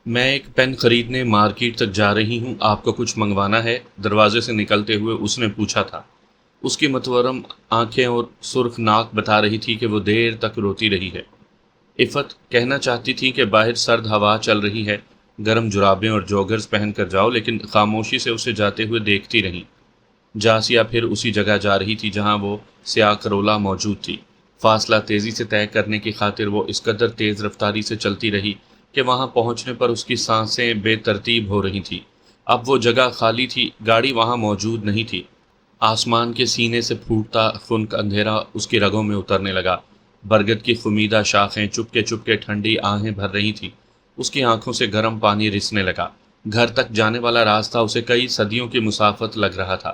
میں ایک پین خریدنے مارکیٹ تک جا رہی ہوں، آپ کو کچھ منگوانا ہے؟ دروازے سے نکلتے ہوئے اس نے پوچھا تھا۔ اس کی متورم آنکھیں اور سرخ ناک بتا رہی تھی کہ وہ دیر تک روتی رہی ہے۔ عفت کہنا چاہتی تھی کہ باہر سرد ہوا چل رہی ہے، گرم جرابیں اور جوگرز پہن کر جاؤ، لیکن خاموشی سے اسے جاتے ہوئے دیکھتی رہیں۔ جاسیہ پھر اسی جگہ جا رہی تھی جہاں وہ سیاہ کرولا موجود تھی۔ فاصلہ تیزی سے طے کرنے کی خاطر وہ اس قدر تیز رفتاری سے چلتی رہی کہ وہاں پہنچنے پر اس کی سانسیں بے ترتیب ہو رہی تھیں۔ اب وہ جگہ خالی تھی، گاڑی وہاں موجود نہیں تھی۔ آسمان کے سینے سے پھوٹتا خنک اندھیرا اس کی رگوں میں اترنے لگا۔ برگد کی خمیدہ شاخیں چپکے چپکے ٹھنڈی آہیں بھر رہی تھیں۔ اس کی آنکھوں سے گرم پانی رسنے لگا۔ گھر تک جانے والا راستہ اسے کئی صدیوں کی مسافت لگ رہا تھا۔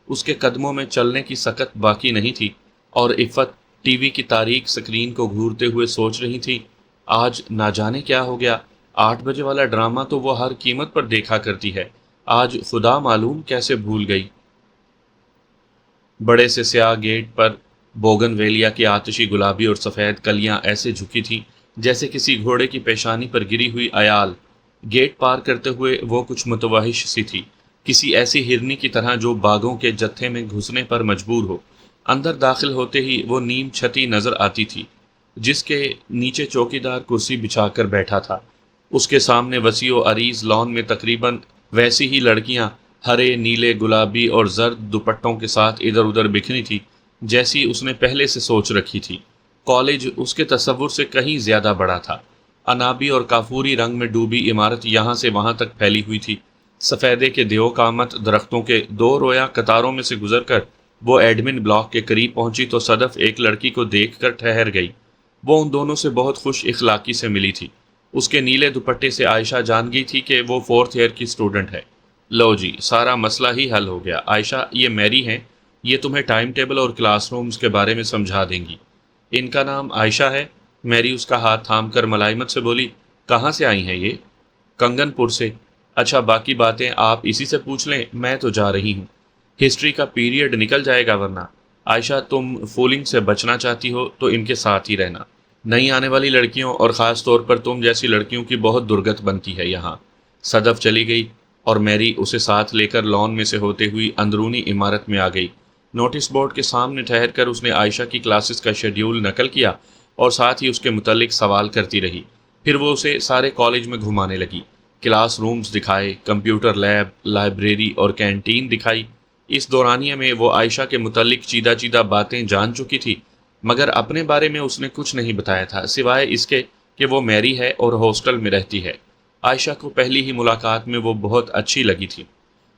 اس کے قدموں میں چلنے کی سکت باقی نہیں تھی، اور عفت ٹی وی کی تاریک سکرین کو گھورتے ہوئے سوچ رہی تھی، آج نہ جانے کیا ہو گیا۔ 8 بجے والا ڈرامہ تو وہ ہر قیمت پر دیکھا کرتی ہے، آج خدا معلوم کیسے بھول گئی۔ بڑے سے سیاہ گیٹ پر بوگن ویلیا کی آتشی گلابی اور سفید کلیاں ایسے جھکی تھیں جیسے کسی گھوڑے کی پیشانی پر گری ہوئی عیال۔ گیٹ پار کرتے ہوئے وہ کچھ متوحش سی تھی، کسی ایسی ہرنی کی طرح جو باغوں کے جتھے میں گھسنے پر مجبور ہو۔ اندر داخل ہوتے ہی وہ نیم چھتی نظر آتی تھی، جس کے نیچے چوکیدار کرسی بچھا کر بیٹھا تھا۔ اس کے سامنے وسیع و عریض لان میں تقریباً ویسی ہی لڑکیاں ہرے، نیلے، گلابی اور زرد دوپٹوں کے ساتھ ادھر ادھر بکھری تھی، جیسی اس نے پہلے سے سوچ رکھی تھی۔ کالج اس کے تصور سے کہیں زیادہ بڑا تھا۔ انابی اور کافوری رنگ میں ڈوبی عمارت یہاں سے وہاں تک پھیلی ہوئی تھی۔ سفیدے کے دیو کامت درختوں کے دو رویا قطاروں میں سے گزر کر وہ ایڈمن بلاک کے قریب پہنچی تو صدف ایک لڑکی کو دیکھ کر ٹھہر گئی۔ وہ ان دونوں سے بہت خوش اخلاقی سے ملی تھی۔ اس کے نیلے دوپٹے سے عائشہ جان گئی تھی کہ وہ 4th ایئر کی اسٹوڈنٹ ہے۔ لو جی، سارا مسئلہ ہی حل ہو گیا۔ عائشہ، یہ میری ہیں، یہ تمہیں ٹائم ٹیبل اور کلاس رومز کے بارے میں سمجھا دیں گی۔ ان کا نام عائشہ ہے؟ میری اس کا ہاتھ تھام کر ملائمت سے بولی۔ کہاں سے آئی ہیں یہ؟ کنگن پور سے۔ اچھا، باقی باتیں آپ اسی سے پوچھ لیں، میں تو جا رہی ہوں، ہسٹری کا پیریڈ نکل جائے گا ورنہ۔ عائشہ، تم فولنگ سے بچنا چاہتی ہو تو ان کے ساتھ ہی رہنا۔ نئی آنے والی لڑکیوں اور خاص طور پر تم جیسی لڑکیوں کی بہت درگت بنتی ہے یہاں۔ صدف چلی گئی اور میری اسے ساتھ لے کر لان میں سے ہوتے ہوئی اندرونی عمارت میں آ گئی۔ نوٹس بورڈ کے سامنے ٹھہر کر اس نے عائشہ کی کلاسز کا شیڈیول نقل کیا اور ساتھ ہی اس کے متعلق سوال کرتی رہی۔ پھر وہ اسے سارے کالج میں گھمانے لگی، کلاس رومز دکھائے، کمپیوٹر لیب، لائبریری اور کینٹین دکھائی۔ اس دورانیے میں وہ عائشہ کے متعلق چیدہ چیدہ باتیں جان چکی تھی، مگر اپنے بارے میں اس نے کچھ نہیں بتایا تھا، سوائے اس کے کہ وہ میری ہے اور ہاسٹل میں رہتی ہے۔ عائشہ کو پہلی ہی ملاقات میں وہ بہت اچھی لگی تھی۔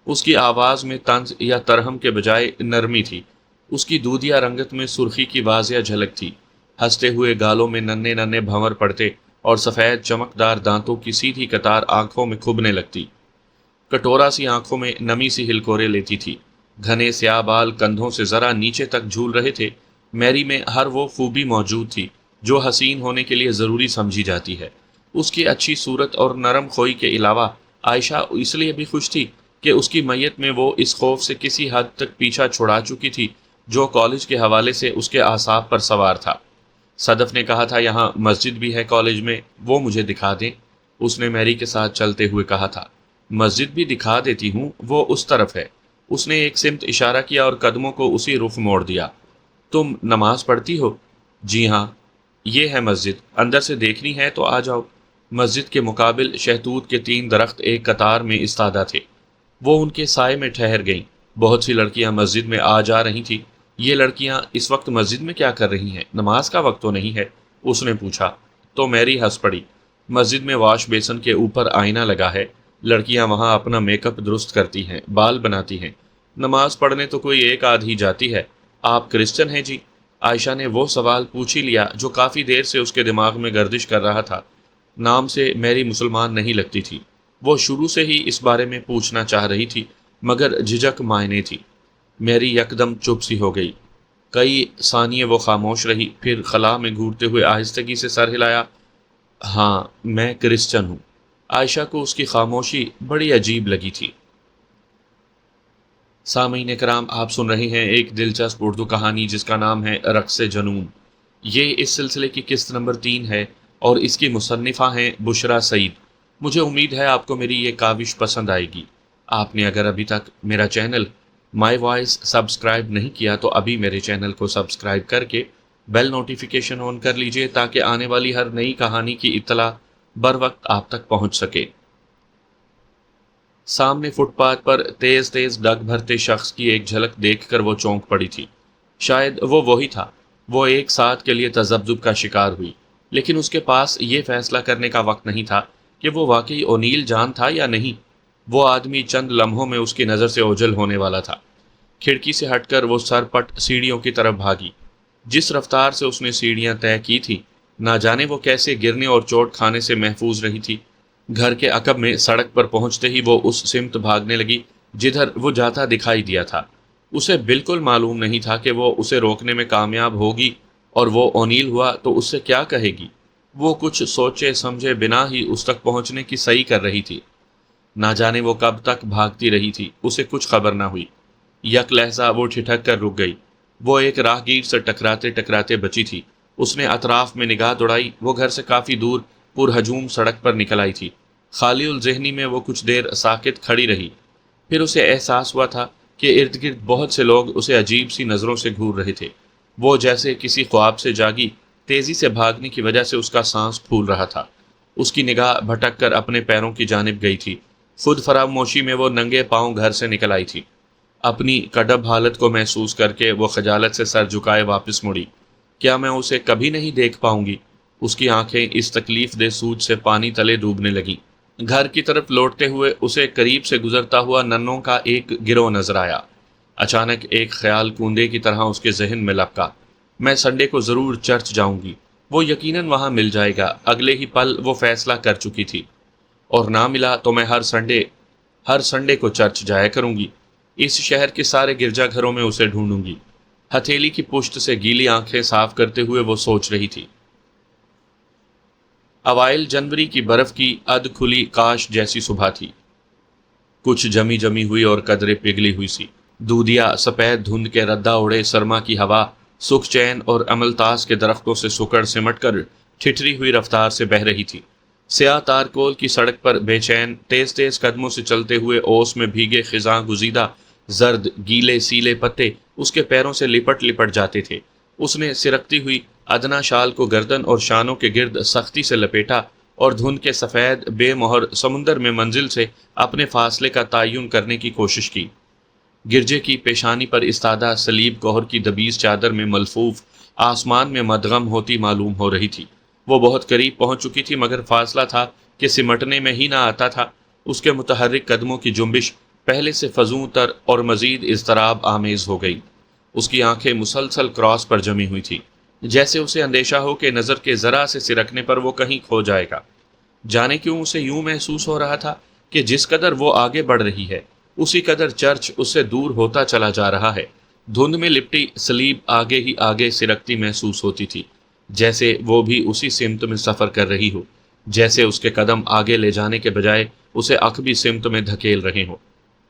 اس کی آواز میں طنز یا ترہم کے بجائے نرمی تھی۔ اس کی دودھیا رنگت میں سرخی کی واضح جھلک تھی۔ ہنستے ہوئے گالوں میں ننھے ننھے بھنور پڑتے اور سفید چمکدار دانتوں کی سیدھی قطار آنکھوں میں کھبنے لگتی۔ کٹورا سی آنکھوں میں نمی سی ہلکورے لیتی تھی۔ گھنے سیاہ بال کندھوں سے ذرا نیچے تک جھول رہے تھے۔ میری میں ہر وہ خوبی موجود تھی جو حسین ہونے کے لیے ضروری سمجھی جاتی ہے۔ اس کی اچھی صورت اور نرم خوئی کے علاوہ عائشہ اس لیے بھی خوش تھی کہ اس کی میت میں وہ اس خوف سے کسی حد تک پیچھا چھڑا چکی تھی جو کالج کے حوالے سے اس کے اعصاب پر سوار تھا۔ صدف نے کہا تھا یہاں مسجد بھی ہے کالج میں، وہ مجھے دکھا دیں، اس نے میری کے ساتھ چلتے ہوئے کہا تھا۔ مسجد بھی دکھا دیتی ہوں، وہ اس طرف ہے۔ اس نے ایک سمت اشارہ کیا اور قدموں کو اسی رخ موڑ دیا۔ تم نماز پڑھتی ہو؟ جی ہاں، یہ ہے مسجد، اندر سے دیکھنی ہے تو آ جاؤ۔ مسجد کے مقابل شہتوت کے 3 درخت ایک قطار میں استادہ تھے۔ وہ ان کے سائے میں ٹھہر گئیں۔ بہت سی لڑکیاں مسجد میں آ جا رہی تھیں۔ یہ لڑکیاں اس وقت مسجد میں کیا کر رہی ہیں؟ نماز کا وقت تو نہیں ہے؟ اس نے پوچھا تو میری ہنس پڑی۔ مسجد میں واش بیسن کے اوپر آئینہ لگا ہے، لڑکیاں وہاں اپنا میک اپ درست کرتی ہیں، بال بناتی ہیں۔ نماز پڑھنے تو کوئی ایک آدھ ہی جاتی ہے۔ آپ کرسچن ہیں جی؟ عائشہ نے وہ سوال پوچھ ہی لیا جو کافی دیر سے اس کے دماغ میں گردش کر رہا تھا۔ نام سے میری مسلمان نہیں لگتی تھی۔ وہ شروع سے ہی اس بارے میں پوچھنا چاہ رہی تھی، مگر جھجک مائنے تھی۔ میری یکدم چپ سی ہو گئی۔ کئی ثانیے وہ خاموش رہی، پھر خلا میں گھورتے ہوئے آہستگی سے سر ہلایا۔ ہاں، میں کرسچن ہوں۔ عائشہ کو اس کی خاموشی بڑی عجیب لگی تھی۔ سامعین کرام، آپ سن رہے ہیں ایک دلچسپ اردو کہانی جس کا نام ہے رقص جنون۔ یہ اس سلسلے کی قسط نمبر 3 ہے اور اس کی مصنفہ ہیں بشریٰ سعید۔ مجھے امید ہے آپ کو میری یہ کاوش پسند آئے گی۔ آپ نے اگر ابھی تک میرا چینل مائی وائس سبسکرائب نہیں کیا تو ابھی میرے چینل کو سبسکرائب کر کے بیل نوٹیفیکیشن آن کر لیجئے تاکہ آنے والی ہر نئی کہانی کی اطلاع بر وقت آپ تک پہنچ سکے۔ سامنے فٹ پاتھ پر تیز تیز ڈگ بھرتے شخص کی ایک جھلک دیکھ کر وہ چونک پڑی تھی۔ شاید وہ وہی تھا۔ وہ ایک ساتھ کے لیے تذبذب کا شکار ہوئی، لیکن اس کے پاس یہ فیصلہ کرنے کا وقت نہیں تھا کہ وہ واقعی اونیل جان تھا یا نہیں۔ وہ آدمی چند لمحوں میں اس کی نظر سے اوجھل ہونے والا تھا۔ کھڑکی سے ہٹ کر وہ سر پٹ سیڑھیوں کی طرف بھاگی۔ جس رفتار سے اس نے سیڑھیاں طے کی تھی، نہ جانے وہ کیسے گرنے اور چوٹ کھانے سے محفوظ رہی تھی۔ گھر کے عقب میں سڑک پر پہنچتے ہی وہ اس سمت بھاگنے لگی جدھر وہ جاتا دکھائی دیا تھا۔ اسے بالکل معلوم نہیں تھا کہ وہ اسے روکنے میں کامیاب ہوگی، اور وہ اونیل ہوا تو اس سے کیا کہے گی۔ وہ کچھ سوچے سمجھے بنا ہی اس تک پہنچنے کی صحیح کر رہی تھی۔ نہ جانے وہ کب تک بھاگتی رہی تھی، اسے کچھ خبر نہ ہوئی۔ یک لہجہ وہ ٹھٹک کر رک گئی۔ وہ ایک راہگیر سے ٹکراتے ٹکراتے بچی تھی۔ اس نے اطراف میں نگاہ دوڑائی۔ وہ گھر سے کافی دور پرہجوم سڑک پر نکل آئی تھی۔ خالی الذہنی میں وہ کچھ دیر ساکت کھڑی رہی۔ پھر اسے احساس ہوا تھا کہ ارد گرد بہت سے لوگ اسے عجیب سی نظروں سے گھور رہے تھے۔ وہ جیسے کسی خواب سے جاگی، تیزی سے بھاگنے کی وجہ سے اس کا سانس پھول رہا تھا۔ اس کی نگاہ بھٹک کر اپنے پیروں کی جانب گئی تھی۔ خود فراموشی میں وہ ننگے پاؤں گھر سے نکل آئی تھی۔ اپنی کڈب حالت کو محسوس کر کے وہ خجالت سے سر جھکائے واپس مڑی۔ کیا میں اسے کبھی نہیں دیکھ پاؤں گی؟ اس کی آنکھیں اس تکلیف دہ سوچ سے پانی تلے ڈوبنے لگیں۔ گھر کی طرف لوٹتے ہوئے اسے قریب سے گزرتا ہوا ننوں کا ایک گروہ نظر آیا۔ اچانک ایک خیال کوندے کی طرح اس کے ذہن میں لپکا۔ میں سنڈے کو ضرور چرچ جاؤں گی، وہ یقیناً وہاں مل جائے گا۔ اگلے ہی پل وہ فیصلہ کر چکی تھی، اور نہ ملا تو میں ہر سنڈے کو چرچ جایا کروں گی۔ اس شہر کے سارے گرجا گھروں میں اسے ڈھونڈوں گی۔ ہتھیلی کی پشت سے گیلی آنکھیں صاف کرتے ہوئے وہ سوچ رہی تھی۔ اوائل جنوری کی برف کی ادھ کھلی کاش جیسی صبح تھی، کچھ جمی جمی ہوئی اور قدرے پگھلی ہوئی سی۔ دودھیا سفید دھند کے ردا اڑے سرما کی ہوا سکھ چین اور املتاس کے درختوں سے سکڑ سمٹ کر ٹھٹری ہوئی رفتار سے بہہ رہی تھی۔ سیاہ تارکول کی سڑک پر بے چین تیز تیز قدموں سے چلتے ہوئے اوس میں بھیگے خزاں گزیدہ زرد گیلے سیلے پتے اس کے پیروں سے لپٹ لپٹ جاتے تھے۔ اس نے سرکتی ہوئی ادنا شال کو گردن اور شانوں کے گرد سختی سے لپیٹا اور دھند کے سفید بے مہر سمندر میں منزل سے اپنے فاصلے کا تعین کرنے کی کوشش کی۔ گرجے کی پیشانی پر استادہ سلیب گوہر کی دبیز چادر میں ملفوف آسمان میں مدغم ہوتی معلوم ہو رہی تھی۔ وہ بہت قریب پہنچ چکی تھی، مگر فاصلہ تھا کہ سمٹنے میں ہی نہ آتا تھا۔ اس کے متحرک قدموں کی جنبش پہلے سے فزوں تر اور مزید اضطراب آمیز ہو گئی۔ اس کی آنکھیں مسلسل کراس پر جمی ہوئی تھی، جیسے اسے اندیشہ ہو کہ نظر کے ذرا سے سرکنے پر وہ کہیں کھو جائے گا۔ جانے کیوں اسے یوں محسوس ہو رہا تھا کہ جس قدر وہ آگے بڑھ رہی ہے، اسی قدر چرچ اس سے دور ہوتا چلا جا رہا ہے۔ دھند میں لپٹی سلیب آگے ہی آگے سرکتی محسوس ہوتی تھی، جیسے وہ بھی اسی سمت میں سفر کر رہی ہو، جیسے اس کے قدم آگے لے جانے کے بجائے اسے عقبی سمت میں دھکیل رہے ہوں۔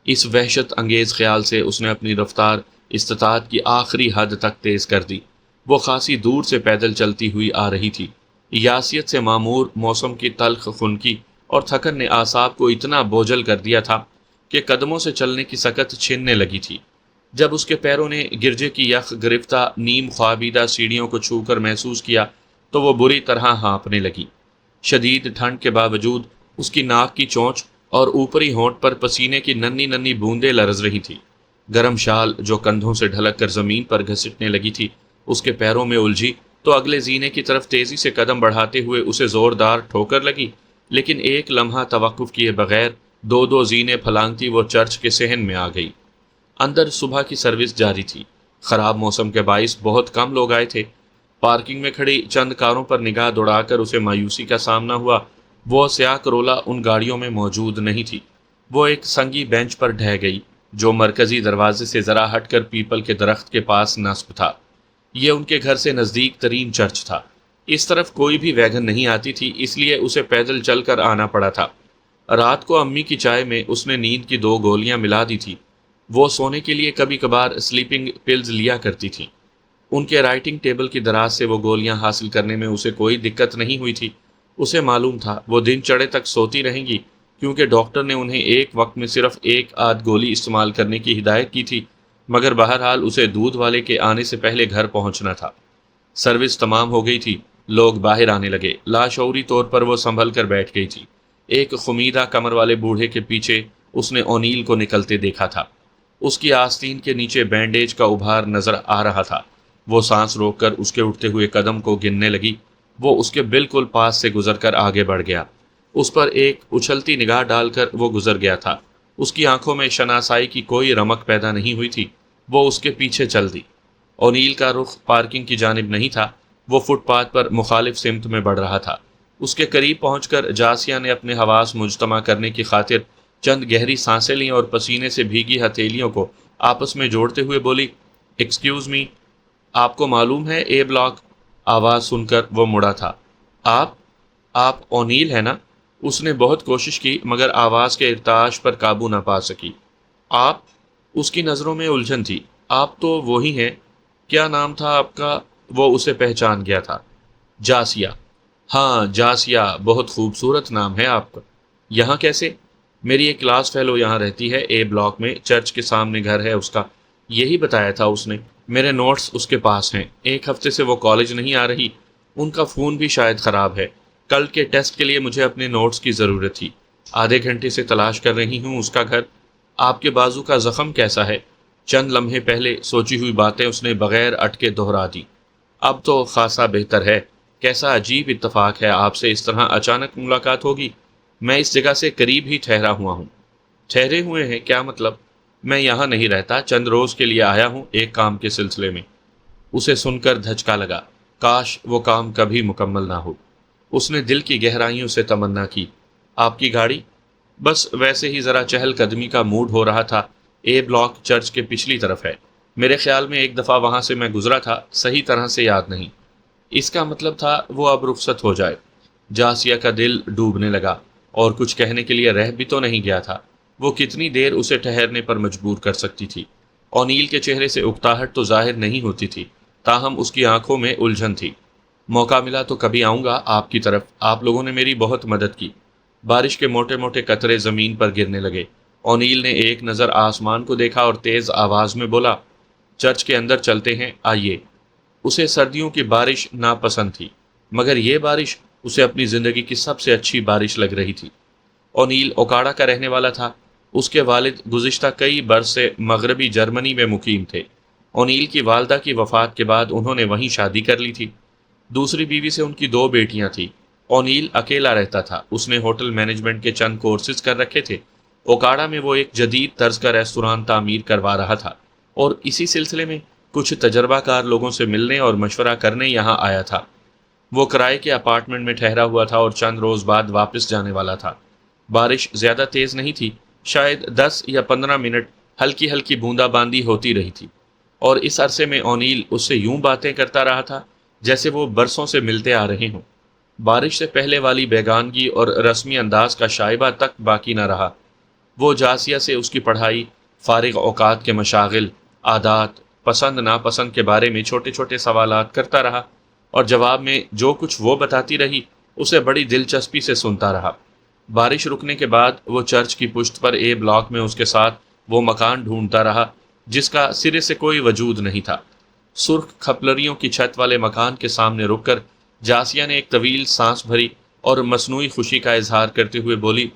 اس وحشت انگیز خیال سے اس نے اپنی رفتار استطاعت کی آخری حد تک تیز کر دی۔ وہ خاصی دور سے پیدل چلتی ہوئی آ رہی تھی۔ یاسیت سے معمور موسم کی تلخ خنکی اور تھکن نے اعصاب کو اتنا بوجھل کر دیا تھا کہ قدموں سے چلنے کی سکت چھننے لگی تھی۔ جب اس کے پیروں نے گرجے کی یخ گرفتہ نیم خوابیدہ سیڑھیوں کو چھو کر محسوس کیا تو وہ بری طرح ہانپنے لگی۔ شدید ٹھنڈ کے باوجود اس کی ناک کی چونچ اور اوپری ہونٹ پر پسینے کی ننھی ننھی بوندیں لرز رہی تھی۔ گرم شال جو کندھوں سے ڈھلک کر زمین پر گھسٹنے لگی تھی اس کے پیروں میں الجھی تو اگلے زینے کی طرف تیزی سے قدم بڑھاتے ہوئے اسے زوردار ٹھوکر لگی، لیکن ایک لمحہ توقف کیے بغیر دو دو زینے پھلانگتی وہ چرچ کے صحن میں آ گئی۔ اندر صبح کی سروس جاری تھی۔ خراب موسم کے باعث بہت کم لوگ آئے تھے۔ پارکنگ میں کھڑی چند کاروں پر نگاہ دوڑا کر اسے مایوسی کا سامنا ہوا۔ وہ سیاہ کرولا ان گاڑیوں میں موجود نہیں تھی۔ وہ ایک سنگی بینچ پر ڈھہ گئی جو مرکزی دروازے سے ذرا ہٹ کر پیپل کے درخت کے پاس نصب تھا۔ یہ ان کے گھر سے نزدیک ترین چرچ تھا۔ اس طرف کوئی بھی ویگن نہیں آتی تھی، اس لیے اسے پیدل چل کر آنا پڑا تھا۔ رات کو امی کی چائے میں اس نے نیند کی 2 گولیاں ملا دی تھی۔ وہ سونے کے لیے کبھی کبھار سلیپنگ پلز لیا کرتی تھی۔ ان کے رائٹنگ ٹیبل کی دراز سے وہ گولیاں حاصل کرنے میں اسے کوئی دقت نہیں ہوئی تھی۔ اسے معلوم تھا وہ دن چڑھے تک سوتی رہیں گی، کیونکہ ڈاکٹر نے انہیں ایک وقت میں صرف ایک آدھ گولی استعمال کرنے کی ہدایت کی تھی، مگر بہرحال اسے دودھ والے کے آنے سے پہلے گھر پہنچنا تھا۔ سروس تمام ہو گئی تھی، لوگ باہر آنے لگے۔ لاشعوری طور پر وہ سنبھل کر بیٹھ گئی تھی۔ ایک خمیدہ کمر والے بوڑھے کے پیچھے اس نے اونیل کو نکلتے دیکھا تھا۔ اس کی آستین کے نیچے بینڈیج کا ابھار نظر آ رہا تھا۔ وہ سانس روک کر اس کے اٹھتے ہوئے قدم کو گننے لگی۔ وہ اس کے بالکل پاس سے گزر کر آگے بڑھ گیا۔ اس پر ایک اچھلتی نگاہ ڈال کر وہ گزر گیا تھا۔ اس کی آنکھوں میں شناسائی کی کوئی رمق پیدا نہیں ہوئی تھی۔ وہ اس کے پیچھے چل دی۔ اونیل کا رخ پارکنگ کی جانب نہیں تھا، وہ فٹ پاتھ پر مخالف سمت میں بڑھ رہا تھا۔ اس کے قریب پہنچ کر جاسیہ نے اپنے حواس مجتمع کرنے کی خاطر چند گہری سانسیں لیں اور پسینے سے بھیگی ہتھیلیوں کو آپس میں جوڑتے ہوئے بولی، ایکسکیوز می، آپ کو معلوم ہے اے بلاک؟ آواز سن کر وہ مڑا تھا۔ آپ اونیل ہے نا؟ اس نے بہت کوشش کی مگر آواز کے ارتعاش پر قابو نہ پا سکی۔ آپ؟ اس کی نظروں میں الجھن تھی۔ آپ تو وہی ہیں، کیا نام تھا آپ کا؟ وہ اسے پہچان گیا تھا۔ جاسیہ۔ ہاں جاسیہ، بہت خوبصورت نام ہے آپ کا۔ یہاں کیسے؟ میری ایک کلاس فیلو یہاں رہتی ہے، اے بلاک میں، چرچ کے سامنے گھر ہے اس کا۔ یہی بتایا تھا اس نے۔ میرے نوٹس اس کے پاس ہیں۔ ایک ہفتے سے وہ کالج نہیں آ رہی، ان کا فون بھی شاید خراب ہے۔ کل کے ٹیسٹ کے لیے مجھے اپنے نوٹس کی ضرورت تھی۔ آدھے گھنٹے سے تلاش کر رہی ہوں اس کا گھر۔ آپ کے بازو کا زخم کیسا ہے؟ چند لمحے پہلے سوچی ہوئی باتیں اس نے بغیر اٹکے دہرا دی۔ اب تو خاصا بہتر ہے۔ کیسا عجیب اتفاق ہے آپ سے اس طرح اچانک ملاقات ہوگی۔ میں اس جگہ سے قریب ہی ٹھہرا ہوا ہوں۔ ٹھہرے ہوئے ہیں؟ کیا مطلب؟ میں یہاں نہیں رہتا، چند روز کے لیے آیا ہوں ایک کام کے سلسلے میں۔ اسے سن کر دھچکا لگا۔ کاش وہ کام کبھی مکمل نہ ہو۔ اس نے دل کی گہرائیوں سے تمنا کی۔ آپ کی گاڑی؟ بس ویسے ہی ذرا چہل قدمی کا موڈ ہو رہا تھا۔ اے بلاک چرچ کے پچھلی طرف ہے۔ میرے خیال میں ایک دفعہ وہاں سے میں گزرا تھا، صحیح طرح سے یاد نہیں۔ اس کا مطلب تھا وہ اب رخصت ہو جائے۔ جاسیہ کا دل ڈوبنے لگا، اور کچھ کہنے کے لیے رہ بھی تو نہیں گیا تھا۔ وہ کتنی دیر اسے ٹھہرنے پر مجبور کر سکتی تھی؟ اونیل کے چہرے سے اکتاہٹ تو ظاہر نہیں ہوتی تھی، تاہم اس کی آنکھوں میں الجھن تھی۔ موقع ملا تو کبھی آؤں گا آپ کی طرف، آپ لوگوں نے میری بہت مدد کی۔ بارش کے موٹے موٹے قطرے زمین پر گرنے لگے۔ اونیل نے ایک نظر آسمان کو دیکھا اور تیز آواز میں بولا، چرچ کے اندر چلتے ہیں، آئیے۔ اسے سردیوں کی بارش ناپسند تھی، مگر یہ بارش اسے اپنی زندگی کی سب سے اچھی بارش لگ رہی تھی۔ اونیل اوکاڑا کا رہنے والا تھا۔ اس کے والد گزشتہ کئی برس سے مغربی جرمنی میں مقیم تھے۔ اونیل کی والدہ کی وفات کے بعد انہوں نے وہیں شادی کر لی تھی۔ دوسری بیوی سے ان کی 2 بیٹیاں تھیں۔ اونیل اکیلا رہتا تھا۔ اس نے ہوٹل مینجمنٹ کے چند کورسز کر رکھے تھے۔ اوکاڑا میں وہ ایک جدید طرز کا ریستوران تعمیر کروا رہا تھا، اور اسی سلسلے میں کچھ تجربہ کار لوگوں سے ملنے اور مشورہ کرنے یہاں آیا تھا۔ وہ کرائے کے اپارٹمنٹ میں ٹھہرا ہوا تھا اور چند روز بعد واپس جانے والا تھا۔ بارش زیادہ تیز نہیں تھی، شاید 10 یا 15 منٹ ہلکی ہلکی بوندا باندی ہوتی رہی تھی، اور اس عرصے میں اونیل اس سے یوں باتیں کرتا رہا تھا جیسے وہ برسوں سے ملتے آ رہے ہوں۔ بارش سے پہلے والی بیگانگی اور رسمی انداز کا شائبہ تک باقی نہ رہا۔ وہ جاسیہ سے اس کی پڑھائی، فارغ اوقات کے مشاغل، عادات، پسند ناپسند کے بارے میں چھوٹے چھوٹے سوالات کرتا رہا، اور جواب میں جو کچھ وہ بتاتی رہی اسے بڑی دلچسپی سے سنتا رہا۔ بارش رکنے کے بعد وہ چرچ کی پشت پر اے بلاک میں اس کے ساتھ وہ مکان ڈھونڈتا رہا جس کا سرے سے کوئی وجود نہیں تھا۔ سرخ کھپلریوں کی چھت والے مکان کے سامنے رک کر جاسیہ نے ایک طویل سانس بھری اور مصنوعی خوشی کا اظہار کرتے ہوئے بولی،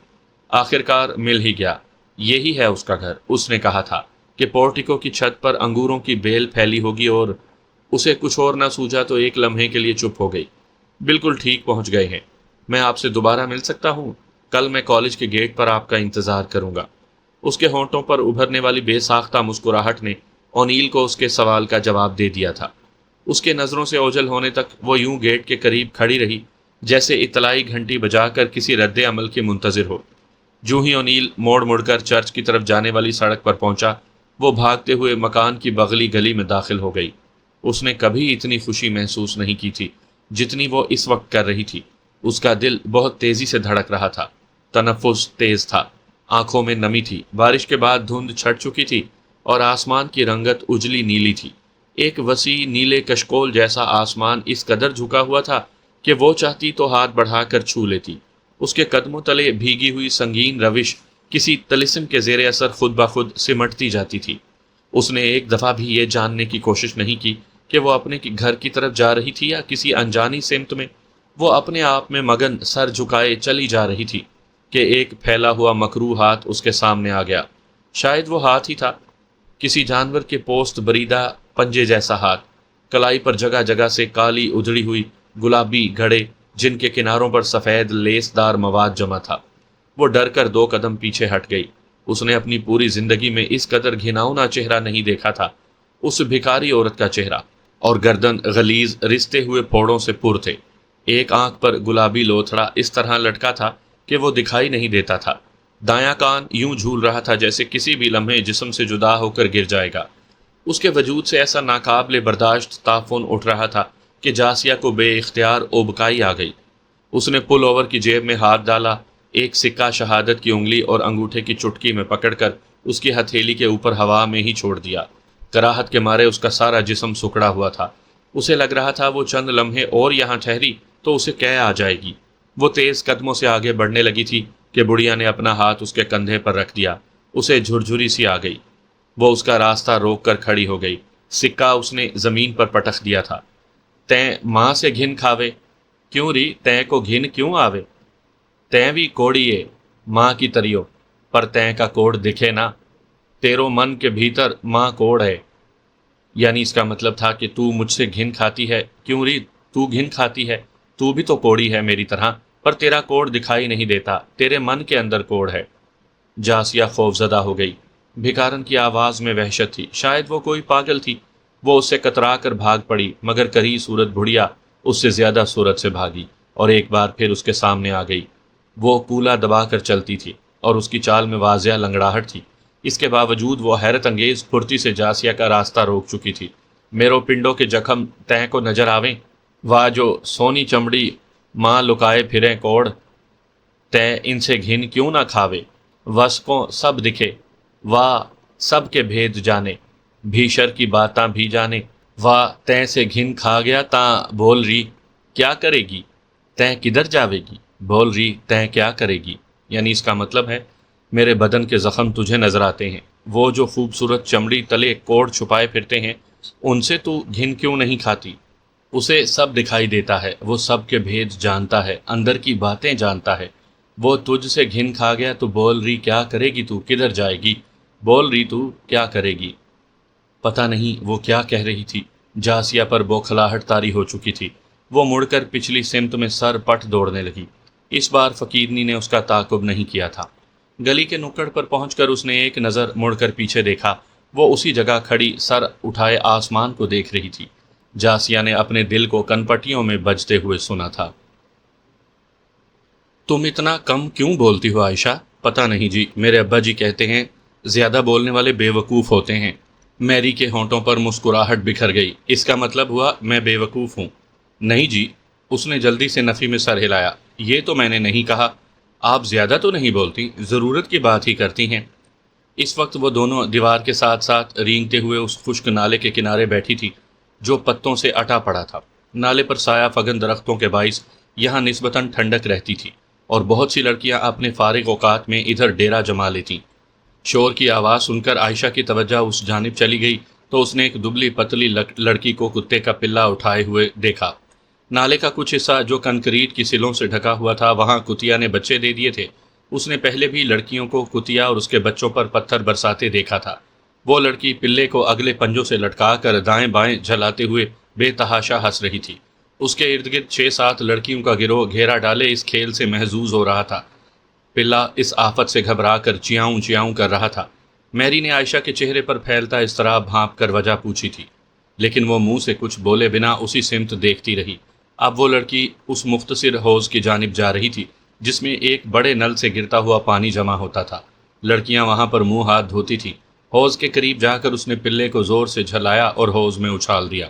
آخرکار مل ہی گیا، یہی ہے اس کا گھر۔ اس نے کہا تھا کہ پورٹیکو کی چھت پر انگوروں کی بیل پھیلی ہوگی، اور اسے کچھ اور نہ سوجا تو ایک لمحے کے لیے چپ ہو گئی۔ بالکل ٹھیک پہنچ گئے ہیں۔ میں آپ سے دوبارہ مل سکتا ہوں؟ کل میں کالج کے گیٹ پر آپ کا انتظار کروں گا۔ اس کے ہونٹوں پر ابھرنے والی بے ساختہ مسکراہٹ نے اونیل کو اس کے سوال کا جواب دے دیا تھا۔ اس کے نظروں سے اوجھل ہونے تک وہ یوں گیٹ کے قریب کھڑی رہی جیسے اطلاعی گھنٹی بجا کر کسی رد عمل کے منتظر ہو۔ جو ہی اونیل موڑ مڑ کر چرچ کی طرف جانے والی سڑک پر پہنچا، وہ بھاگتے ہوئے مکان کی بغلی گلی میں داخل ہو گئی۔ اس نے کبھی اتنی خوشی محسوس نہیں کی تھی جتنی وہ اس وقت کر رہی تھی۔ اس کا دل بہت تیزی سے دھڑک رہا تھا، تنفس تیز تھا، آنکھوں میں نمی تھی۔ بارش کے بعد دھند چھٹ چکی تھی اور آسمان کی رنگت اجلی نیلی تھی۔ ایک وسیع نیلے کشکول جیسا آسمان اس قدر جھکا ہوا تھا کہ وہ چاہتی تو ہاتھ بڑھا کر چھو لیتی۔ اس کے قدموں تلے بھیگی ہوئی سنگین روش کسی طلسم کے زیر اثر خود بخود سمٹتی جاتی تھی۔ اس نے ایک دفعہ بھی یہ جاننے کی کوشش نہیں کی کہ وہ اپنے گھر کی طرف جا رہی تھی یا کسی انجانی سمت میں۔ وہ اپنے آپ میں مگن سر جھکائے چلی جا رہی تھی کہ ایک پھیلا ہوا مکروہ ہاتھ اس کے سامنے آ گیا۔ شاید وہ ہاتھ ہی تھا، کسی جانور کے پوست بریدہ پنجے جیسا ہاتھ، کلائی پر جگہ جگہ سے کالی ادھڑی ہوئی گلابی گھڑے جن کے کناروں پر سفید لیس دار مواد جمع تھا۔ وہ ڈر کر 2 قدم پیچھے ہٹ گئی۔ اس نے اپنی پوری زندگی میں اس قدر گھناؤنا چہرہ نہیں دیکھا تھا۔ اس بھکاری عورت کا چہرہ اور گردن غلیظ رستے ہوئے پھوڑوں سے پر تھے۔ ایک آنکھ پر گلابی لوتھڑا اس طرح لٹکا تھا کہ وہ دکھائی نہیں دیتا تھا۔ دایاں کان یوں جھول رہا تھا جیسے کسی بھی لمحے جسم سے جدا ہو کر گر جائے گا۔ اس کے وجود سے ایسا ناقابل برداشت تعفن اٹھ رہا تھا کہ جاسیہ کو بے اختیار اوبکائی آ گئی۔ اس نے پل اوور کی جیب میں ہاتھ ڈالا، ایک سکہ شہادت کی انگلی اور انگوٹھے کی چٹکی میں پکڑ کر اس کی ہتھیلی کے اوپر ہوا میں ہی چھوڑ دیا۔ کراہت کے مارے اس کا سارا جسم سکڑا ہوا تھا۔ اسے لگ رہا تھا وہ چند لمحے اور یہاں ٹھہری تو اسے قے آ جائے گی۔ وہ تیز قدموں سے آگے بڑھنے لگی تھی کہ بڑھیا نے اپنا ہاتھ اس کے کندھے پر رکھ دیا۔ اسے جھرجھری سی آ گئی۔ وہ اس کا راستہ روک کر کھڑی ہو گئی۔ سکہ اس نے زمین پر پٹخ دیا تھا۔ تیں ماں سے گھن کھاوے، کیوں ری تیں کو گھن کیوں آوے؟ تیں بھی کوڑیے ماں کی تریو، پر تیں کا کوڑ دکھے نا، تیرو من کے بھیتر ماں کوڑ ہے۔ یعنی اس کا مطلب تھا کہ تو مجھ سے گھن کھاتی ہے، کیوں ری تو گھن کھاتی ہے، تو بھی تو کوڑی ہے میری طرح، پر تیرا کوڑ دکھائی نہیں دیتا، تیرے من کے اندر کوڑ ہے۔ جاسیہ خوف زدہ ہو گئی۔ بھکارن کی آواز میں وحشت تھی، شاید وہ کوئی پاگل تھی۔ وہ اس سے کترا کر بھاگ پڑی، مگر کری صورت بڑھیا اس سے زیادہ صورت سے بھاگی اور ایک بار پھر اس کے سامنے آ گئی۔ وہ کولا دبا کر چلتی تھی اور اس کی چال میں واضح لنگڑاہٹ تھی۔ اس کے باوجود وہ حیرت انگیز پھرتی سے جاسیہ کا راستہ روک چکی تھی۔ میرو پنڈوں کے زخم تیں کو نظر آویں، واہ جو سونی چمڑی ماں لکائے پھریں کوڑ، تیں ان سے گھن کیوں نہ کھاوے، وس کو سب دکھے، واہ سب کے بھید جانے، بھیشر کی باتاں بھی جانے، واہ تیں سے گھن کھا گیا تاں بول ری کیا کرے گی، تیں کدھر جاوے گی، بول ری تیں کیا کرے گی۔ یعنی اس کا مطلب ہے میرے بدن کے زخم تجھے نظر آتے ہیں، وہ جو خوبصورت چمڑی تلے کوڑ چھپائے پھرتے ہیں ان سے تو گھن کیوں نہیں کھاتی۔ اسے سب دکھائی دیتا ہے، وہ سب کے بھید جانتا ہے، اندر کی باتیں جانتا ہے۔ وہ تجھ سے گھن کھا گیا تو بول ری کیا کرے گی، تو کدھر جائے گی، بول ری تو کیا کرے گی۔ پتہ نہیں وہ کیا کہہ رہی تھی۔ جاسیہ پر بوکھلاہٹ طاری ہو چکی تھی۔ وہ مڑ کر پچھلی سمت میں سر پٹ دوڑنے لگی۔ اس بار فقیرنی نے اس کا تعاقب نہیں کیا تھا۔ گلی کے نکڑ پر پہنچ کر اس نے ایک نظر مڑ کر پیچھے دیکھا۔ وہ اسی جگہ کھڑی سر اٹھائے آسمان کو دیکھ رہی تھی۔ جاسیہ نے اپنے دل کو کنپٹیوں میں بجتے ہوئے سنا تھا۔ تم اتنا کم کیوں بولتی ہو عائشہ؟ پتہ نہیں جی، میرے ابا جی کہتے ہیں زیادہ بولنے والے بے وقوف ہوتے ہیں۔ میری کے ہونٹوں پر مسکراہٹ بکھر گئی۔ اس کا مطلب ہوا میں بے وقوف ہوں؟ نہیں جی، اس نے جلدی سے نفی میں سر ہلایا۔ یہ تو میں نے نہیں کہا، آپ زیادہ تو نہیں بولتی، ضرورت کی بات ہی کرتی ہیں۔ اس وقت وہ دونوں دیوار کے ساتھ ساتھ رینگتے ہوئے اس خشک نالے کے کنارے بیٹھی تھی جو پتوں سے اٹا پڑا تھا۔ نالے پر سایہ فگن درختوں کے باعث یہاں نسبتاً ٹھنڈک رہتی تھی اور بہت سی لڑکیاں اپنے فارغ اوقات میں ادھر ڈیرا جما لیتیں۔ شور کی آواز سن کر عائشہ کی توجہ اس جانب چلی گئی تو اس نے ایک دبلی پتلی لڑکی کو کتے کا پلا اٹھائے ہوئے دیکھا۔ نالے کا کچھ حصہ جو کنکریٹ کی سلوں سے ڈھکا ہوا تھا، وہاں کتیا نے بچے دے دیے تھے۔ اس نے پہلے بھی لڑکیوں کو کتیا اور اس کے بچوں پر پتھر برساتے دیکھا تھا۔ وہ لڑکی پلے کو اگلے پنجوں سے لٹکا کر دائیں بائیں جھلاتے ہوئے بے تحاشا ہنس رہی تھی۔ اس کے ارد گرد 6-7 لڑکیوں کا گروہ گھیرا ڈالے اس کھیل سے محظوظ ہو رہا تھا۔ پلا اس آفت سے گھبرا کر چیاؤں چیاؤں کر رہا تھا۔ میری نے عائشہ کے چہرے پر پھیلتا اضطراب بھانپ کر وجہ پوچھی تھی، لیکن وہ منہ سے کچھ بولے بنا اسی سمت دیکھتی رہی۔ اب وہ لڑکی اس مختصر حوض کی جانب جا رہی تھی جس میں ایک بڑے نل سے گرتا ہوا پانی جمع ہوتا تھا۔ لڑکیاں وہاں پر منہ ہاتھ دھوتی تھیں۔ حوض کے قریب جا کر اس نے پلے کو زور سے جھلایا اور حوض میں اچھال دیا۔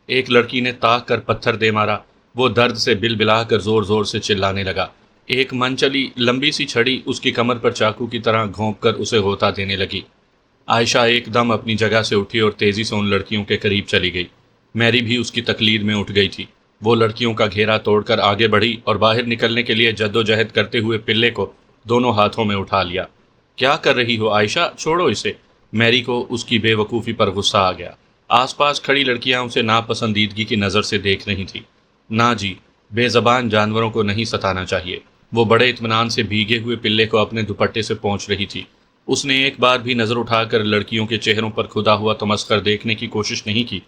ایک لڑکی نے تاک کر پتھر دے مارا۔ وہ درد سے بل بلا کر زور زور سے چلانے لگا۔ ایک منچلی لمبی سی چھڑی اس کی کمر پر چاقو کی طرح گھونپ کر اسے غوطہ دینے لگی۔ عائشہ ایک دم اپنی جگہ سے اٹھی اور تیزی سے ان لڑکیوں کے قریب چلی گئی۔ میری بھی اس کی تقلید میں اٹھ گئی تھی۔ وہ لڑکیوں کا گھیرا توڑ کر آگے بڑھی اور باہر نکلنے کے لیے جدوجہد کرتے ہوئے پلے کو دونوں ہاتھوں میں اٹھا لیا۔ کیا کر رہی ہو عائشہ، چھوڑو اسے۔ میری کو اس کی بے وقوفی پر غصہ آ گیا۔ آس پاس کھڑی لڑکیاں اسے ناپسندیدگی کی نظر سے دیکھ رہی تھیں۔ نہ جی، بے زبان جانوروں کو نہیں ستانا چاہیے۔ وہ بڑے اطمینان سے بھیگے ہوئے پلے کو اپنے دوپٹے سے پونچھ رہی تھی۔ اس نے ایک بار بھی نظر اٹھا کر لڑکیوں کے چہروں پر کھدا ہوا تمسخر دیکھنے کی کوشش نہیں کی۔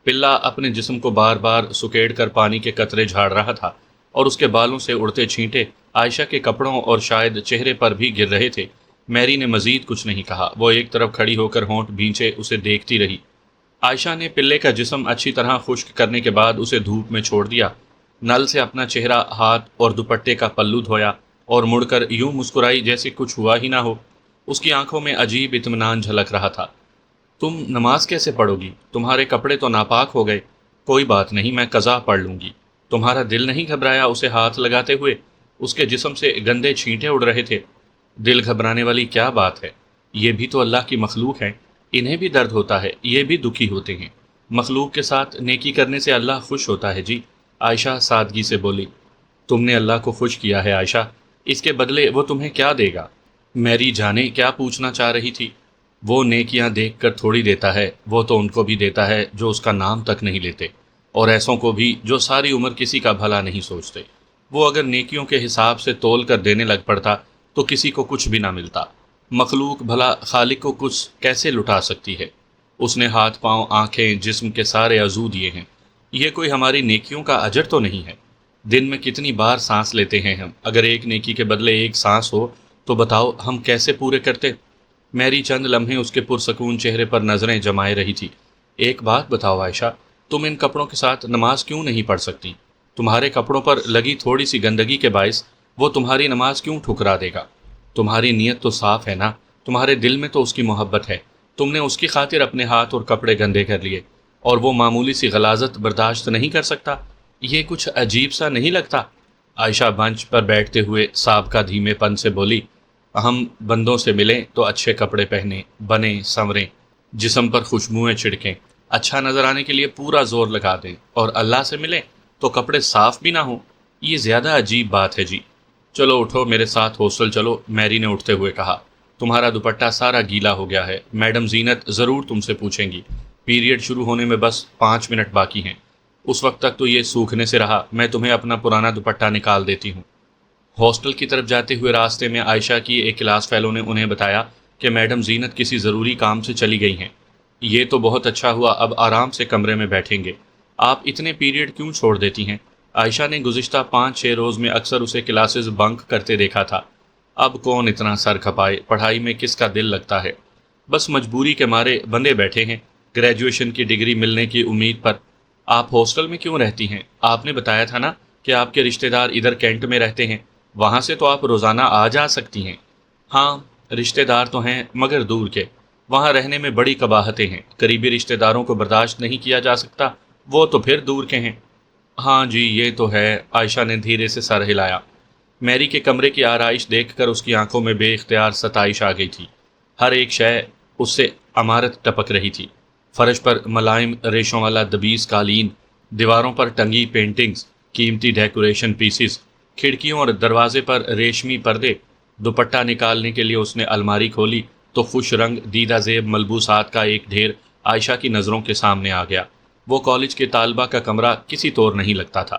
پلہ اپنے جسم کو بار بار سکیڑ کر پانی کے قطرے جھاڑ رہا تھا اور اس کے بالوں سے اڑتے چھینٹے عائشہ کے کپڑوں اور شاید چہرے پر بھی گر رہے تھے۔ میری نے مزید کچھ نہیں کہا۔ وہ ایک طرف کھڑی ہو کر ہونٹ بھینچے اسے دیکھتی رہی۔ عائشہ نے پلے کا جسم اچھی طرح خشک کرنے کے بعد اسے دھوپ میں چھوڑ دیا۔ نل سے اپنا چہرہ، ہاتھ اور دوپٹے کا پلو دھویا اور مڑ کر یوں مسکرائی جیسے کچھ ہوا ہی نہ ہو۔ اس کی آنکھوں میں عجیب اطمینان جھلک رہا تھا۔ تم نماز کیسے پڑھو گی؟ تمہارے کپڑے تو ناپاک ہو گئے۔ کوئی بات نہیں، میں قضا پڑھ لوں گی۔ تمہارا دل نہیں گھبرایا اسے ہاتھ لگاتے ہوئے؟ اس کے جسم سے گندے چھینٹے اڑ رہے تھے۔ دل گھبرانے والی کیا بات ہے؟ یہ بھی تو اللہ کی مخلوق ہیں، انہیں بھی درد ہوتا ہے، یہ بھی دکھی ہوتے ہیں۔ مخلوق کے ساتھ نیکی کرنے سے اللہ خوش ہوتا ہے جی، عائشہ سادگی سے بولی۔ تم نے اللہ کو خوش کیا ہے عائشہ، اس کے بدلے وہ تمہیں کیا دے گا؟ میری جانے کیا پوچھنا چاہ رہی تھی۔ وہ نیکیاں دیکھ کر تھوڑی دیتا ہے، وہ تو ان کو بھی دیتا ہے جو اس کا نام تک نہیں لیتے، اور ایسوں کو بھی جو ساری عمر کسی کا بھلا نہیں سوچتے۔ وہ اگر نیکیوں کے حساب سے تول کر دینے لگ پڑتا تو کسی کو کچھ بھی نہ ملتا۔ مخلوق بھلا خالق کو کچھ کیسے لٹا سکتی ہے؟ اس نے ہاتھ پاؤں آنکھیں جسم کے سارے عضو دیے ہیں۔ یہ کوئی ہماری نیکیوں کا اجر تو نہیں ہے؟ دن میں کتنی بار سانس لیتے ہیں ہم؟ اگر ایک نیکی کے بدلے ایک سانس ہو تو بتاؤ ہم کیسے پورے کرتے؟ میری چند لمحے اس کے پرسکون چہرے پر نظریں جمائے رہی تھی۔ ایک بات بتاؤ عائشہ، تم ان کپڑوں کے ساتھ نماز کیوں نہیں پڑھ سکتی؟ تمہارے کپڑوں پر لگی تھوڑی سی گندگی کے باعث وہ تمہاری نماز کیوں ٹھکرا دے گا؟ تمہاری نیت تو صاف ہے نا، تمہارے دل میں تو اس کی محبت ہے۔ تم نے اس کی خاطر اپنے ہاتھ اور کپڑے گندے کر لیے، اور وہ معمولی سی غلاظت برداشت نہیں کر سکتا؟ یہ کچھ عجیب سا نہیں لگتا؟ عائشہ بنچ پر بیٹھتے ہوئے سابقہ دھیمے پن سے بولی۔ ہم بندوں سے ملیں تو اچھے کپڑے پہنیں، بنیں سنوریں، جسم پر خوشبوئیں چھڑکیں، اچھا نظر آنے کے لیے پورا زور لگا دیں، اور اللہ سے ملیں تو کپڑے صاف بھی نہ ہوں؟ یہ زیادہ عجیب بات ہے جی۔ چلو اٹھو میرے ساتھ ہاسٹل چلو، میری نے اٹھتے ہوئے کہا۔ تمہارا دوپٹہ سارا گیلا ہو گیا ہے، میڈم زینت ضرور تم سے پوچھیں گی۔ پیریڈ شروع ہونے میں بس 5 منٹ باقی ہیں، اس وقت تک تو یہ سوکھنے سے رہا، میں تمہیں اپنا پرانا دوپٹہ نکال دیتی ہوں۔ ہاسٹل کی طرف جاتے ہوئے راستے میں عائشہ کی ایک کلاس فیلو نے انہیں بتایا کہ میڈم زینت کسی ضروری کام سے چلی گئی ہیں۔ یہ تو بہت اچھا ہوا، اب آرام سے کمرے میں بیٹھیں گے۔ آپ اتنے پیریڈ کیوں چھوڑ دیتی ہیں؟ عائشہ نے گزشتہ 5-6 روز میں اکثر اسے کلاسز بنک کرتے دیکھا تھا۔ اب کون اتنا سر کھپائے، پڑھائی میں کس کا دل لگتا ہے؟ بس مجبوری کے مارے بندے بیٹھے ہیں، گریجویشن کی ڈگری ملنے کی امید پر۔ آپ ہاسٹل میں کیوں رہتی ہیں؟ آپ نے بتایا تھا نا کہ آپ کے رشتہ دار ادھر کینٹ میں رہتے ہیں، وہاں سے تو آپ روزانہ آ جا سکتی ہیں۔ ہاں رشتہ دار تو ہیں مگر دور کے، وہاں رہنے میں بڑی قباحتیں ہیں، قریبی رشتہ داروں کو برداشت نہیں کیا جا سکتا، وہ تو پھر دور کے ہیں۔ ہاں جی یہ تو ہے، عائشہ نے دھیرے سے سر ہلایا۔ میری کے کمرے کی آرائش دیکھ کر اس کی آنکھوں میں بے اختیار ستائش آ گئی تھی۔ ہر ایک شے اس سے عمارت ٹپک رہی تھی۔ فرش پر ملائم ریشوں والا دبیس قالین، دیواروں پر ٹنگی پینٹنگز، قیمتی ڈیکوریشن پیسز، کھڑکیوں اور دروازے پر ریشمی پردے۔ دوپٹہ نکالنے کے لیے اس نے الماری کھولی تو خوش رنگ دیدہ زیب ملبوسات کا ایک ڈھیر عائشہ کی نظروں کے سامنے آ گیا۔ وہ کالج کے طالبہ کا کمرہ کسی طور نہیں لگتا تھا۔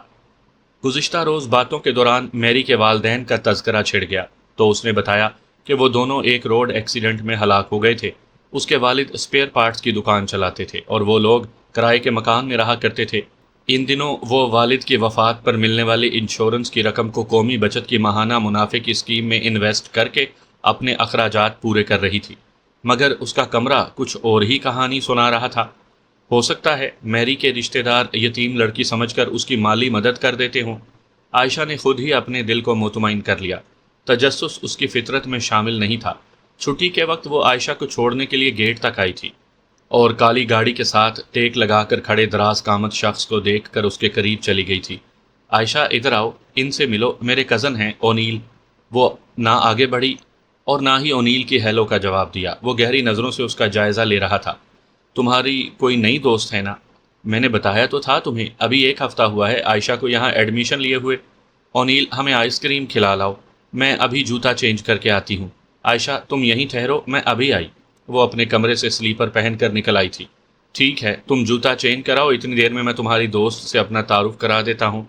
گزشتہ روز باتوں کے دوران میری کے والدین کا تذکرہ چھڑ گیا تو اس نے بتایا کہ وہ دونوں ایک روڈ ایکسیڈنٹ میں ہلاک ہو گئے تھے۔ اس کے والد اسپیئر پارٹس کی دکان چلاتے تھے اور وہ لوگ کرائے کے مکان میں رہا کرتے تھے۔ ان دنوں وہ والد کی وفات پر ملنے والی انشورنس کی رقم کو قومی بچت کی ماہانہ منافع کی اسکیم میں انویسٹ کر کے اپنے اخراجات پورے کر رہی تھی، مگر اس کا کمرہ کچھ اور ہی کہانی سنا رہا تھا۔ ہو سکتا ہے میری کے رشتہ دار یتیم لڑکی سمجھ کر اس کی مالی مدد کر دیتے ہوں۔ عائشہ نے خود ہی اپنے دل کو مطمئن کر لیا۔ تجسس اس کی فطرت میں شامل نہیں تھا۔ چھٹی کے وقت وہ عائشہ کو چھوڑنے کے لیے گیٹ تک آئی تھی اور کالی گاڑی کے ساتھ ٹیک لگا کر کھڑے دراز قامت شخص کو دیکھ کر اس کے قریب چلی گئی تھی۔ عائشہ ادھر آؤ، ان سے ملو، میرے کزن ہیں اونیل۔ وہ نہ آگے بڑھی اور نہ ہی اونیل کی ہیلو کا جواب دیا۔ وہ گہری نظروں سے اس کا جائزہ لے رہا تھا۔ تمہاری کوئی نئی دوست ہے نا؟ میں نے بتایا تو تھا تمہیں، ابھی 1 ہفتہ ہوا ہے عائشہ کو یہاں ایڈمیشن لیے ہوئے۔ اونیل، ہمیں آئس کریم کھلا لاؤ، میں ابھی جوتا چینج کر کے آتی ہوں۔ عائشہ تم یہیں ٹھہرو، میں ابھی آئی۔ وہ اپنے کمرے سے سلیپر پہن کر نکل آئی تھی۔ ٹھیک ہے، تم جوتا چینج کراؤ، اتنی دیر میں تمہاری دوست سے اپنا تعارف کرا دیتا ہوں۔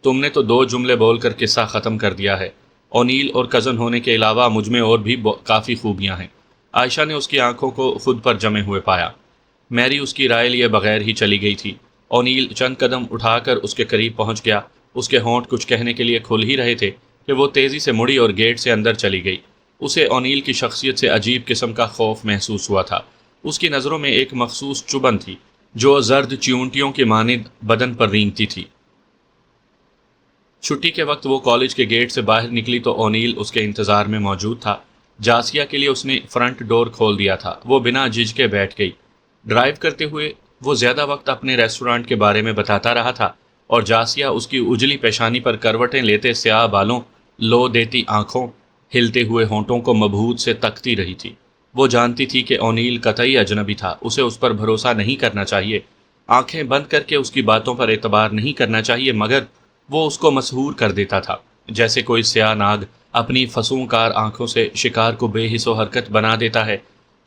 تم نے تو 2 جملے بول کر قصہ ختم کر دیا ہے۔ اونیل اور کزن ہونے کے علاوہ مجھ میں اور بھی کافی خوبیاں ہیں۔ عائشہ نے اس کی آنکھوں کو خود پر جمے ہوئے پایا۔ میری اس کی رائے لیے بغیر ہی چلی گئی تھی۔ اونیل چند قدم اٹھا کر اس کے قریب پہنچ گیا۔ اس کے ہونٹ کچھ کہنے کے لیے کھل ہی رہے تھے کہ وہ تیزی سے مڑی اور گیٹ سے اندر چلی گئی۔ اسے اونیل کی شخصیت سے عجیب قسم کا خوف محسوس ہوا تھا۔ اس کی نظروں میں ایک مخصوص چبھن تھی جو زرد چیونٹیوں کی مانند بدن پر رینگتی تھی۔ چھٹی کے وقت وہ کالج کے گیٹ سے باہر نکلی تو اونیل اس کے انتظار میں موجود تھا۔ جاسیہ کے لیے اس نے فرنٹ ڈور کھول دیا تھا۔ وہ بنا جھجکے بیٹھ گئی۔ ڈرائیو کرتے ہوئے وہ زیادہ وقت اپنے ریسٹورانٹ کے بارے میں بتاتا رہا تھا اور جاسیہ اس کی اجلی پیشانی پر کروٹیں لیتے سیاہ بالوں، لو دیتی آنکھوں، ہلتے ہوئے ہونٹوں کو مبہوت سے تکتی رہی تھی۔ وہ جانتی تھی کہ اونیل قطعی اجنبی تھا، اسے اس پر بھروسہ نہیں کرنا چاہیے، آنکھیں بند کر کے اس کی باتوں پر اعتبار نہیں کرنا چاہیے، مگر وہ اس کو مسحور کر دیتا تھا، جیسے کوئی سیاہ ناگ اپنی فسونکار آنکھوں سے شکار کو بے حس و حرکت بنا دیتا ہے۔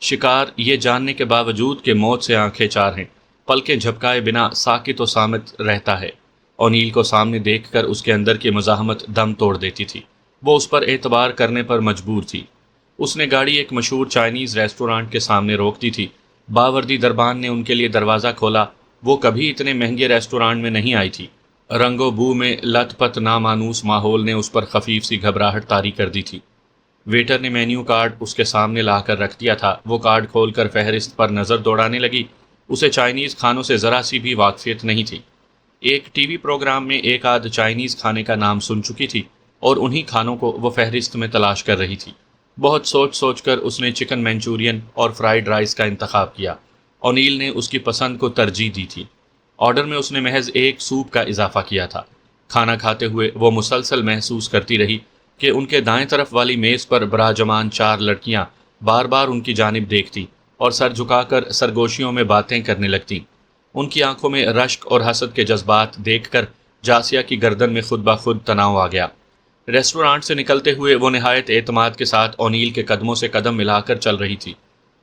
شکار یہ جاننے کے باوجود کہ موت سے آنکھیں چار ہیں، پلکیں جھپکائے بنا ساکت و صامت رہتا ہے۔ اونیل کو سامنے دیکھ کر اس کے اندر کی مزاحمت دم توڑ دیتی تھی۔ وہ اس پر اعتبار کرنے پر مجبور تھی۔ اس نے گاڑی ایک مشہور چائنیز ریسٹورانٹ کے سامنے روک دی تھی۔ باوردی دربان نے ان کے لیے دروازہ کھولا۔ وہ کبھی اتنے مہنگے ریسٹورانٹ میں نہیں آئی تھی۔ رنگ و بو میں لت پت نامانوس ماحول نے اس پر خفیف سی گھبراہٹ طاری کر دی تھی۔ ویٹر نے مینیو کارڈ اس کے سامنے لا کر رکھ دیا تھا۔ وہ کارڈ کھول کر فہرست پر نظر دوڑانے لگی۔ اسے چائنیز کھانوں سے ذرا سی بھی واقفیت نہیں تھی۔ ایک ٹی وی پروگرام میں ایک آدھ چائنیز کھانے کا نام سن چکی تھی اور انہی کھانوں کو وہ فہرست میں تلاش کر رہی تھی۔ بہت سوچ سوچ کر اس نے چکن مینچورین اور فرائیڈ رائس کا انتخاب کیا۔ اونیل نے اس کی پسند کو ترجیح دی تھی۔ آرڈر میں اس نے محض ایک سوپ کا اضافہ کیا تھا۔ کھانا کھاتے ہوئے وہ مسلسل محسوس کرتی رہی کہ ان کے دائیں طرف والی میز پر براجمان 4 لڑکیاں بار بار ان کی جانب دیکھتی اور سر جھکا کر سرگوشیوں میں باتیں کرنے لگتیں۔ ان کی آنکھوں میں رشک اور حسد کے جذبات دیکھ کر جاسیہ کی گردن میں خود بخود تناؤ آ گیا۔ ریسٹورانٹ سے نکلتے ہوئے وہ نہایت اعتماد کے ساتھ اونیل کے قدموں سے قدم ملا کر چل رہی تھی۔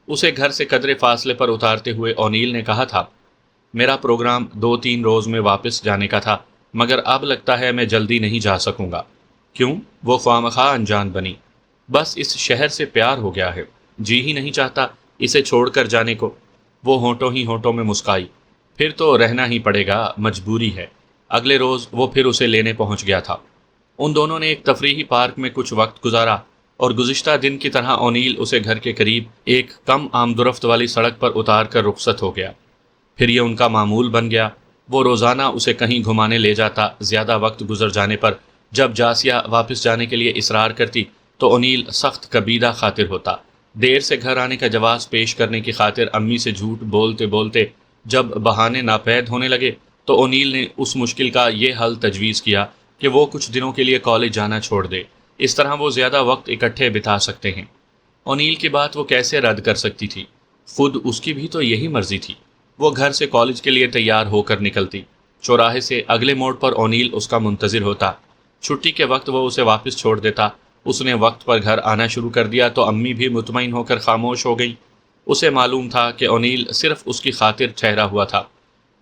اسے گھر سے قدرے فاصلے پر اتارتے ہوئے اونیل نے کہا تھا، میرا پروگرام 2-3 روز میں واپس جانے کا تھا، مگر اب لگتا ہے میں جلدی نہیں جا سکوں گا۔ کیوں؟ وہ خوامخواہ انجان بنی۔ بس اس شہر سے پیار ہو گیا ہے، جی ہی نہیں چاہتا اسے چھوڑ کر جانے کو۔ وہ ہونٹوں ہی ہونٹوں میں مسکائی۔ پھر تو رہنا ہی پڑے گا، مجبوری ہے۔ اگلے روز وہ پھر اسے لینے پہنچ گیا تھا۔ ان دونوں نے ایک تفریحی پارک میں کچھ وقت گزارا اور گزشتہ دن کی طرح اونیل اسے گھر کے قریب ایک کم آمدورفت والی سڑک پر اتار کر رخصت ہو گیا۔ پھر یہ ان کا معمول بن گیا۔ وہ روزانہ اسے کہیں گھمانے لے جاتا۔ زیادہ وقت گزر جانے پر جب جاسیہ واپس جانے کے لیے اصرار کرتی تو اونیل سخت کبیدہ خاطر ہوتا۔ دیر سے گھر آنے کا جواز پیش کرنے کی خاطر امی سے جھوٹ بولتے بولتے جب بہانے ناپید ہونے لگے تو اونیل نے اس مشکل کا یہ حل تجویز کیا کہ وہ کچھ دنوں کے لیے کالج جانا چھوڑ دے۔ اس طرح وہ زیادہ وقت اکٹھے بتا سکتے ہیں۔ اونیل کی بات وہ کیسے رد کر سکتی تھی؟ خود اس کی بھی تو یہی مرضی تھی۔ وہ گھر سے کالج کے لیے تیار ہو کر نکلتی۔ چوراہے سے اگلے موڑ پر اونیل اس کا منتظر ہوتا۔ چھٹی کے وقت وہ اسے واپس چھوڑ دیتا۔ اس نے وقت پر گھر آنا شروع کر دیا تو امی بھی مطمئن ہو کر خاموش ہو گئی۔ اسے معلوم تھا کہ اونیل صرف اس کی خاطر ٹھہرا ہوا تھا،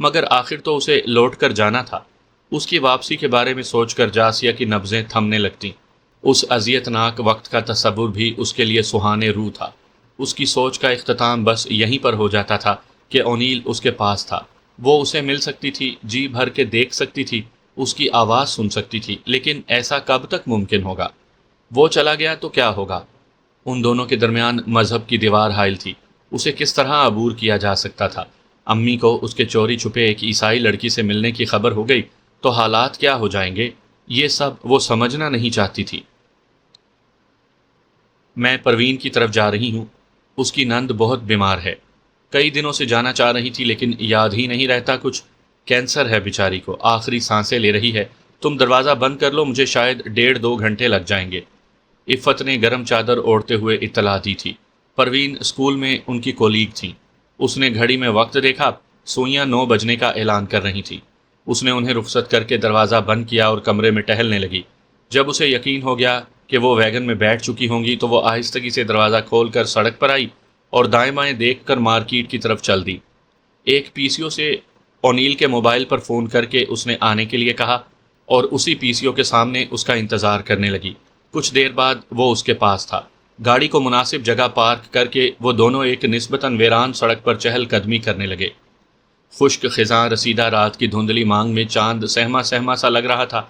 مگر آخر تو اسے لوٹ کر جانا تھا۔ اس کی واپسی کے بارے میں سوچ کر جاسیہ کی نبضیں تھمنے لگتیں۔ اس اذیت ناک وقت کا تصور بھی اس کے لیے سہانے روح تھا۔ اس کی سوچ کا اختتام بس یہیں پر ہو جاتا تھا کہ اونیل اس کے پاس تھا۔ وہ اسے مل سکتی تھی، جی بھر کے دیکھ سکتی تھی، اس کی آواز سن سکتی تھی، لیکن ایسا کب تک ممکن ہوگا؟ وہ چلا گیا تو کیا ہوگا؟ ان دونوں کے درمیان مذہب کی دیوار حائل تھی۔ اسے کس طرح عبور کیا جا سکتا تھا؟ امی کو اس کے چوری چھپے ایک عیسائی لڑکی سے ملنے کی خبر ہو گئی تو حالات کیا ہو جائیں گے؟ یہ سب وہ سمجھنا نہیں چاہتی تھی۔ میں پروین کی طرف جا رہی ہوں، اس کی نند بہت بیمار ہے۔ کئی دنوں سے جانا چاہ رہی تھی لیکن یاد ہی نہیں رہتا کچھ۔ کینسر ہے بیچاری کو، آخری سانسیں لے رہی ہے۔ تم دروازہ بند کر لو، مجھے شاید 1.5-2 گھنٹے لگ جائیں گے۔ عفت نے گرم چادر اوڑھتے ہوئے اطلاع دی تھی۔ پروین اسکول میں ان کی کولیگ تھیں۔ اس نے گھڑی میں وقت دیکھا، سوئیاں 9 بجنے کا اعلان کر رہی تھی۔ اس نے انہیں رخصت کر کے دروازہ بند کیا اور کمرے میں ٹہلنے لگی۔ جب اسے یقین ہو گیا کہ وہ ویگن میں بیٹھ چکی ہوں گی تو وہ آہستگی سے دروازہ کھول کر سڑک پر آئی اور دائیں بائیں دیکھ کر مارکیٹ کی طرف چل دی۔ ایک پی سی او سے اونیل کے موبائل پر فون کر کے اس نے آنے کے لیے کہا اور اسی پی سی او کے سامنے اس کا انتظار کرنے لگی۔ کچھ دیر بعد وہ اس کے پاس تھا۔ گاڑی کو مناسب جگہ پارک کر کے وہ دونوں ایک نسبتاً ویران سڑک پر چہل قدمی کرنے لگے۔ خشک خزاں رسیدہ رات کی دھندلی مانگ میں چاند سہما سہما سا لگ رہا تھا۔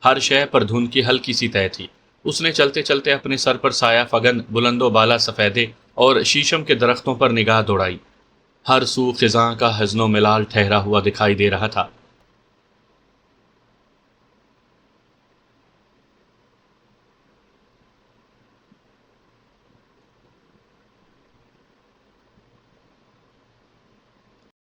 ہر شے پر دھند کی ہلکی سی طے تھی۔ اس نے چلتے چلتے اپنے سر پر سایہ فگن، بلند و بالا سفیدے اور شیشم کے درختوں پر نگاہ دوڑائی۔ ہر سو خزاں کا حزن و ملال ٹھہرا ہوا دکھائی دے رہا تھا۔